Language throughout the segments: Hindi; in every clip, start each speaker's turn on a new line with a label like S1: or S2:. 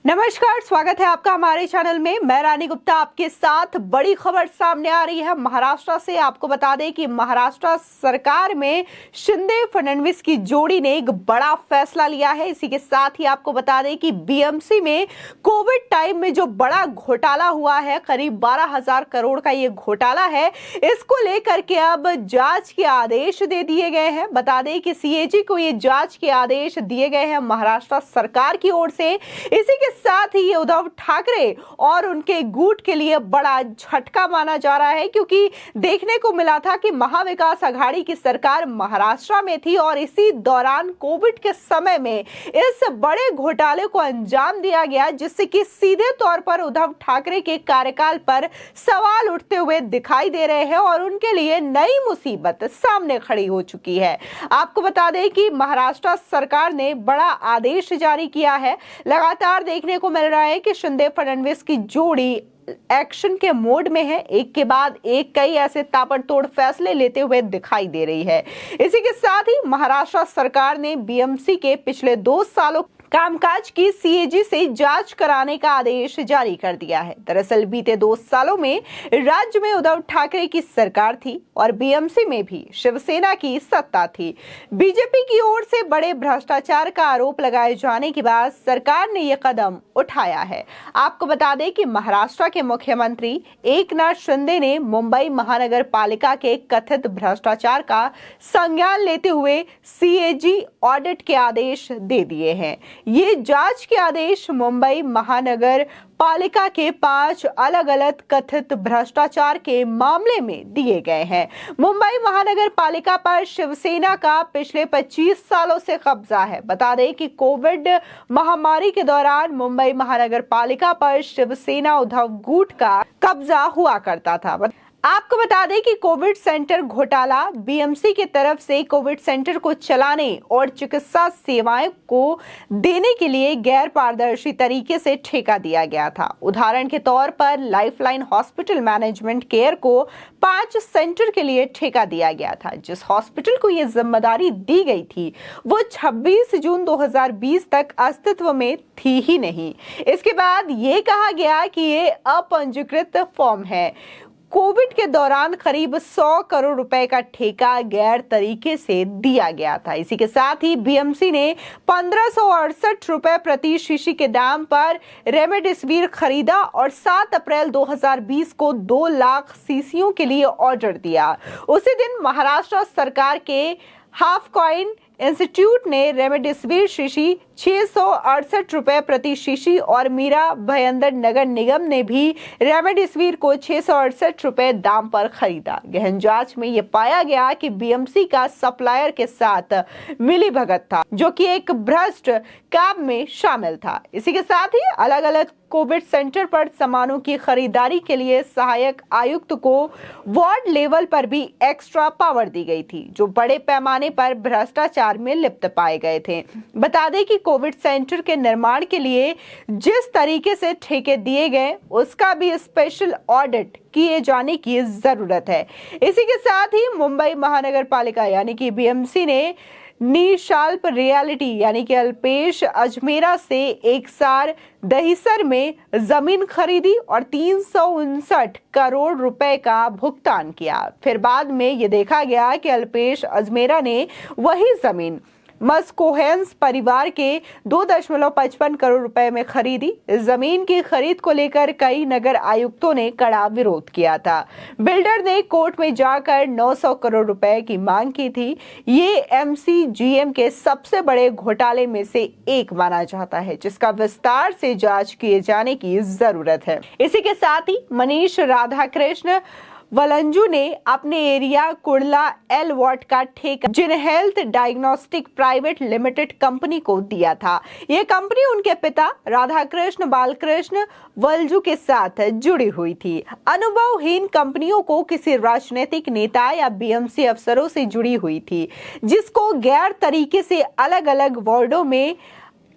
S1: नमस्कार, स्वागत है आपका हमारे चैनल में। मैं रानी गुप्ता आपके साथ। बड़ी खबर सामने आ रही है महाराष्ट्र से। आपको बता दें कि महाराष्ट्र सरकार में शिंदे फडणवीस की जोड़ी ने एक बड़ा फैसला लिया है। इसी के साथ ही आपको बता दें कि बीएमसी में कोविड टाइम में जो बड़ा घोटाला हुआ है, करीब 12,000 करोड़ का ये घोटाला है, इसको लेकर के अब जांच के आदेश दे दिए गए हैं। बता दें कि सीएजी को ये जांच के आदेश दिए गए हैं महाराष्ट्र सरकार की ओर से। इसी के साथ ही ये उद्धव ठाकरे और उनके गुट के लिए बड़ा झटका माना जा रहा है, क्योंकि देखने को मिला था कि महाविकास आघाड़ी की सरकार महाराष्ट्र में थी और इसी दौरान कोविड के समय में इस बड़े घोटाले को अंजाम दिया गया, जिससे कि सीधे तौर पर उद्धव ठाकरे के कार्यकाल पर सवाल उठते हुए दिखाई दे रहे हैं और उनके लिए नई मुसीबत सामने खड़ी हो चुकी है। आपको बता दें कि महाराष्ट्र सरकार ने बड़ा आदेश जारी किया है। लगातार देखने को मिल रहा है कि शिंदे फडणवीस की जोड़ी एक्शन के मोड में है, एक के बाद एक कई ऐसे ताबड़तोड़ फैसले लेते हुए दिखाई दे रही है। इसी के साथ ही महाराष्ट्र सरकार ने बीएमसी के पिछले 2 सालों कामकाज की सीएजी से जांच कराने का आदेश जारी कर दिया है। दरअसल बीते 2 सालों में राज्य में उद्धव ठाकरे की सरकार थी और बीएमसी में भी शिवसेना की सत्ता थी। बीजेपी की ओर से बड़े भ्रष्टाचार का आरोप लगाए जाने के बाद सरकार ने यह कदम उठाया है। आपको बता दें कि महाराष्ट्र के मुख्यमंत्री एकनाथ शिंदे ने मुंबई महानगर पालिका के कथित भ्रष्टाचार का संज्ञान लेते हुए सीएजी ऑडिट के आदेश दे दिए हैं। ये जांच के आदेश मुंबई महानगर पालिका के 5 अलग अलग कथित भ्रष्टाचार के मामले में दिए गए हैं। मुंबई महानगर पालिका पर शिवसेना का पिछले 25 सालों से कब्जा है। बता दें कि कोविड महामारी के दौरान मुंबई महानगर पालिका पर शिवसेना उद्धव गुट का कब्जा हुआ करता था। आपको बता दें कि कोविड सेंटर घोटाला, बीएमसी की तरफ से कोविड सेंटर को चलाने और चिकित्सा सेवाएं को देने के लिए गैर पारदर्शी तरीके से ठेका दिया गया था। उदाहरण के तौर पर लाइफलाइन हॉस्पिटल मैनेजमेंट केयर को 5 सेंटर के लिए ठेका दिया गया था। जिस हॉस्पिटल को यह जिम्मेदारी दी गई थी वो 26 जून 2020 तक अस्तित्व में थी ही नहीं। इसके बाद ये कहा गया कि ये अपंजीकृत फॉर्म है। कोविड के दौरान करीब 100 करोड़ रुपए का ठेका गैर तरीके से दिया गया था। इसी के साथ ही बीएमसी ने 1568 रुपए प्रति शीशी के दाम पर रेमडेसिविर खरीदा और 7 अप्रैल 2020 को 2 लाख शीशियों के लिए ऑर्डर दिया। उसी दिन महाराष्ट्र सरकार के हाफ कॉइन इंस्टीट्यूट ने रेमडेसिविर शीशी 668 रुपए प्रति शीशी और मीरा भयंदर नगर निगम ने भी रेमडेसिविर को 668 रुपए दाम पर खरीदा। गहन जांच में यह पाया गया कि बीएमसी का सप्लायर के साथ मिलीभगत था, जो कि एक भ्रष्ट काम में शामिल था। इसी के साथ ही अलग अलग कोविड सेंटर पर सामानों की खरीदारी के लिए सहायक आयुक्त को वार्ड लेवल पर भी एक्स्ट्रा पावर दी गई थी, जो बड़े पैमाने पर भ्रष्टाचार में लिप्त पाए गए थे। बता दें कि कोविड सेंटर के निर्माण के लिए जिस तरीके से ठेके दिए गए उसका भी स्पेशल ऑडिट किए जाने की जरूरत है। इसी के साथ ही मुंबई महानगर पालिका यानी कि बीएमसी ने निशाल्प रियलिटी यानी कि अल्पेश अजमेरा से एकसार दहिसर में जमीन खरीदी और 359 करोड़ रुपए का भुगतान किया। फिर बाद में ये देखा गया कि अल्पेश अजमेरा ने वही जमीन मस्कोहेंस परिवार के 2.55 करोड़ रुपए में खरीदी। इस जमीन की खरीद को लेकर कई नगर आयुक्तों ने कड़ा विरोध किया था। बिल्डर ने कोर्ट में जाकर 900 करोड़ रुपए की मांग की थी। ये एमसीजीएम के सबसे बड़े घोटाले में से एक माना जाता है, जिसका विस्तार से जांच किए जाने की जरूरत है। इसी के साथ ही मनीष राधाकृष्ण वलंजू ने अपने एरिया कुड़ला एल वॉट का ठेका जिन health diagnostic private limited company को दिया था। यह कंपनी उनके पिता राधाकृष्ण बालकृष्ण वलजू के साथ जुड़ी हुई थी। अनुभवहीन कंपनियों को किसी राजनीतिक नेता या बीएमसी अफसरों से जुड़ी हुई थी, जिसको गैर तरीके से अलग अलग वार्डों में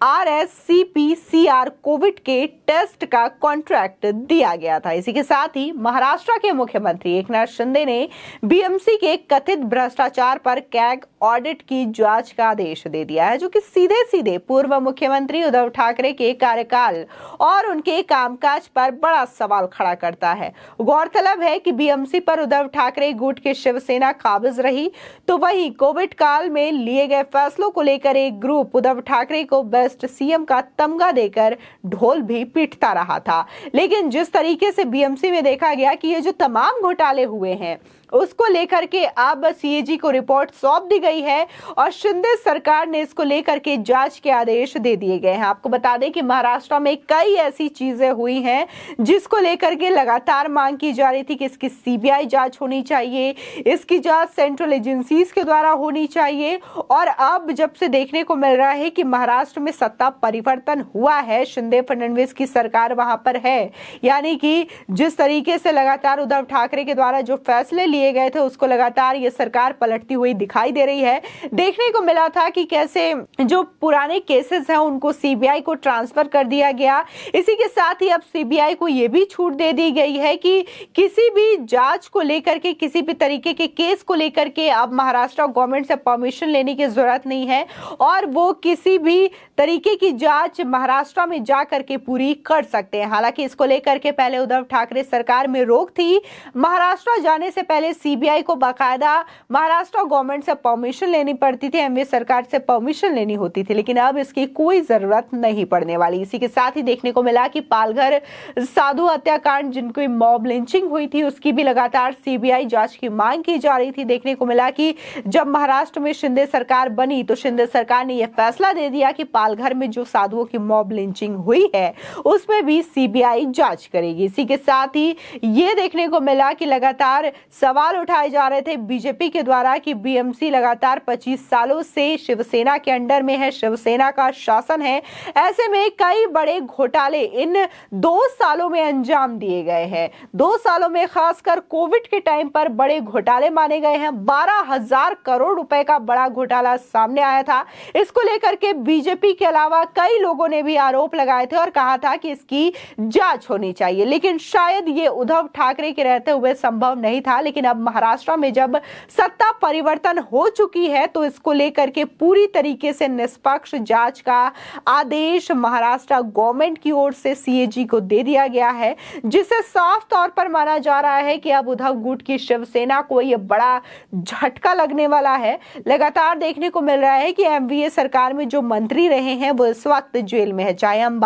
S1: RSCPCR कोविड के टेस्ट का कॉन्ट्रैक्ट दिया गया था। इसी के साथ ही महाराष्ट्र के मुख्यमंत्री एकनाथ शिंदे ने बीएमसी के कथित भ्रष्टाचार पर कैग ऑडिट की जांच का आदेश दे दिया है, जो कि सीधे सीधे पूर्व मुख्यमंत्री उद्धव ठाकरे के कार्यकाल और उनके कामकाज पर बड़ा सवाल खड़ा करता है। गौरतलब है कि बीएमसी पर उद्धव ठाकरे गुट की शिवसेना काबिज रही, तो वहीं कोविड काल में लिए गए फैसलों को लेकर एक ग्रुप उद्धव ठाकरे को बेस्ट सीएम का तमगा देकर ढोल भी पीटता रहा था। लेकिन जिस तरीके से बीएमसी में देखा गया कि ये जो तमाम घोटाले हुए हैं उसको लेकर के अब सीएजी को रिपोर्ट सौंप दी गई है और शिंदे सरकार ने इसको लेकर के जांच के आदेश दे दिए गए हैं। आपको बता दें कि महाराष्ट्र में कई ऐसी चीजें हुई हैं जिसको लेकर के लगातार मांग की जा रही थी कि इसकी सीबीआई जांच होनी चाहिए, इसकी जांच सेंट्रल एजेंसीज के द्वारा होनी चाहिए। और अब जब से देखने को मिल रहा है कि महाराष्ट्र में सत्ता परिवर्तन हुआ है, शिंदे फडणवीस की सरकार वहां पर है, यानी कि जिस तरीके से लगातार उद्धव ठाकरे के द्वारा जो फैसले लिए गए थे उसको लगातार ये सरकार पलटती हुई दिखाई दे रही है। देखने को मिला था कि कैसे जो पुराने केसेस हैं उनको सीबीआई को ट्रांसफर कर दिया गया। इसी के साथ ही अब सीबीआई को यह भी छूट दे दी गई है कि किसी भी जांच को लेकर के, किसी भी तरीके के केस को लेकर के अब महाराष्ट्र गवर्नमेंट से परमिशन लेने की जरूरत नहीं है और वो किसी भी तरीके की जांच महाराष्ट्र में जाकर के पूरी कर सकते हैं। हालांकि इसको लेकर के पहले उद्धव ठाकरे सरकार में रोक थी, महाराष्ट्र जाने से पहले सीबीआई को बाकायदा महाराष्ट्र गवर्नमेंट से परमिशन लेनी पड़ती थी, एमवी सरकार से परमिशन लेनी होती थी, लेकिन अब इसकी कोई जरूरत नहीं पड़ने वाली। इसी के साथ ही देखने को मिला कि पालघर साधु हत्याकांड, जिनको मॉब लिंचिंग हुई थी, उसकी भी लगातार सीबीआई जांच की मांग की जा रही थी। देखने को मिला कि जब महाराष्ट्र में शिंदे सरकार बनी तो शिंदे सरकार ने यह फैसला दे दिया कि पालघर में जो साधुओं की मॉब लिंचिंग हुई है उसमें भी सीबीआई जांच करेगी। इसी के साथ ही यह देखने को मिला कि लगातार सवाल उठाए जा रहे थे बीजेपी के द्वारा कि बीएमसी लगातार 25 सालों से शिवसेना के अंडर में है, शिवसेना का शासन है, ऐसे में कई बड़े घोटाले इन 2 सालों में अंजाम दिए गए हैं। 2 सालों में खासकर कोविड के टाइम पर बड़े घोटाले माने गए हैं। 12,000 करोड़ रुपए का बड़ा घोटाला सामने आया था। इसको लेकर के बीजेपी के अलावा कई लोगों ने भी आरोप लगाए थे और कहा था कि इसकी जांच होनी चाहिए, लेकिन शायद ये उद्धव ठाकरे के रहते हुए संभव नहीं था। लेकिन अब महाराष्ट्र में जब सत्ता परिवर्तन हो चुकी है तो इसको लेकर के पूरी तरीके से निष्पक्ष जांच का आदेश महाराष्ट्र गवर्नमेंट की ओर से सीएजी को दे दिया गया है, जिसे साफ तौर पर माना जा रहा है कि अब उद्धव गुट की शिवसेना को यह बड़ा झटका लगने वाला है। लगातार देखने को मिल रहा है कि एमवीए सरकार में जो मंत्री रहे हैं वो इस वक्त जेल में है, चाहे हम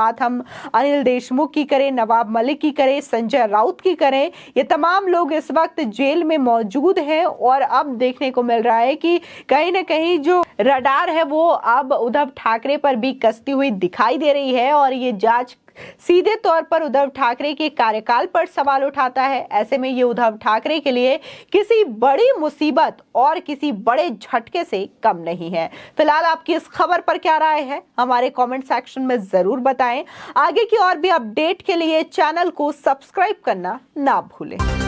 S1: अनिल देशमुख की करें, नवाब मलिक की करें, संजय राउत की करें, ये तमाम लोग इस वक्त जेल में मौजूद है। और अब देखने को मिल रहा है कि कहीं ना कहीं जो रडार है वो अब उद्धव ठाकरे पर भी कसती हुई दिखाई दे रही है और ये जांच सीधे तौर पर उद्धव ठाकरे के कार्यकाल पर सवाल उठाता है। ऐसे में ये उद्धव ठाकरे के लिए किसी बड़ी मुसीबत और किसी बड़े झटके से कम नहीं है। फिलहाल आपकी इस खबर पर क्या राय है, हमारे कमेंट सेक्शन में जरूर बताएं। आगे की और भी अपडेट के लिए चैनल को सब्सक्राइब करना ना भूलें।